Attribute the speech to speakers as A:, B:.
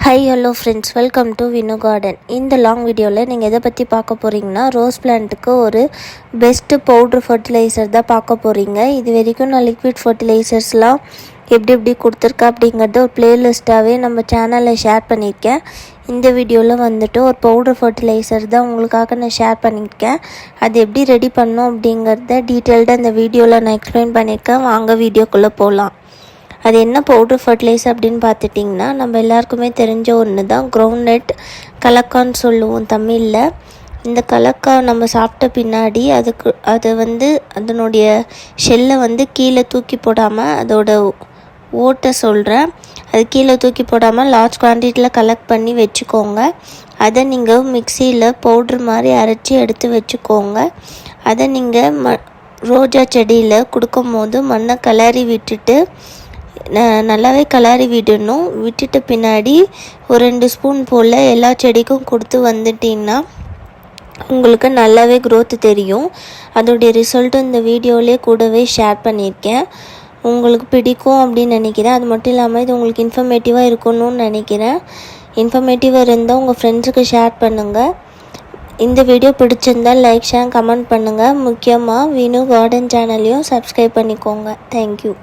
A: Hi hello friends, welcome to Vinu garden. இந்த long வீடியோவில் நீங்கள் எதை பற்றி பார்க்க போகிறீங்கன்னா, ரோஸ் பிளான்ட்டுக்கு ஒரு பெஸ்ட்டு பவுட்ரு ஃபர்டிலைசர் தான் பார்க்க போகிறீங்க. இது வரைக்கும் நான் லிக்விட் ஃபர்டிலைசர்ஸ்லாம் எப்படி கொடுத்துருக்கேன் அப்படிங்கிறது ஒரு பிளேலிஸ்ட்டாகவே நம்ம சேனலில் ஷேர் பண்ணியிருக்கேன். இந்த வீடியோவில் வந்துட்டு ஒரு பவுட்ரு ஃபர்டிலைசர் தான் உங்களுக்காக நான் ஷேர் பண்ணியிருக்கேன். அது எப்படி ரெடி பண்ணோம் அப்படிங்கிறத டீட்டெயில்டாக இந்த வீடியோவில் நான் எக்ஸ்பிளைன் பண்ணியிருக்கேன். வாங்க வீடியோக்குள்ளே போகலாம். அது என்ன பவுட்ரு ஃபர்டிலைசர் அப்படின்னு பார்த்துட்டிங்கன்னா, நம்ம எல்லாருக்குமே தெரிஞ்ச ஒன்று தான் கிரவுண்ட்நட் கலக்கான்னு சொல்லுவோம் தமிழில். இந்த கலக்கா நம்ம சாப்பிட்ட பின்னாடி அதனுடைய ஷெல்லை கீழே தூக்கி போடாமல், அதோட ஓட்டை சொல்கிறேன், அது கீழே தூக்கி போடாமல் லார்ஜ் குவான்டிட்டியில் கலெக்ட் பண்ணி வச்சுக்கோங்க. அதை நீங்கள் மிக்சியில் பவுட்ரு மாதிரி அரைச்சி எடுத்து வச்சுக்கோங்க. அதை நீங்கள் ரோஜா செடியில் கொடுக்கும் போது மண்ணை கிளறி விட்டுட்டு நல்லாவே கிளறி விடணும். விட்டுட்டு பின்னாடி ஒரு 2 ஸ்பூன் போல் எல்லா செடிக்கும் கொடுத்து வந்துட்டிங்கன்னா உங்களுக்கு நல்லாவே க்ரோத் தெரியும். அதோடைய ரிசல்ட்டும் இந்த வீடியோவிலே கூடவே ஷேர் பண்ணியிருக்கேன். உங்களுக்கு பிடிக்கும் அப்படின்னு நினைக்கிறேன். அது மட்டும் இல்லாமல் இது உங்களுக்கு இன்ஃபர்மேட்டிவாக இருக்கணும்னு நினைக்கிறேன். இன்ஃபர்மேட்டிவாக இருந்தால் உங்கள் ஃப்ரெண்ட்ஸுக்கு ஷேர் பண்ணுங்கள். இந்த வீடியோ பிடிச்சிருந்தால் லைக், ஷேர், கமெண்ட் பண்ணுங்கள். முக்கியமாக வினு கார்டன் சேனலையும் சப்ஸ்கிரைப் பண்ணிக்கோங்க. தேங்க்யூ.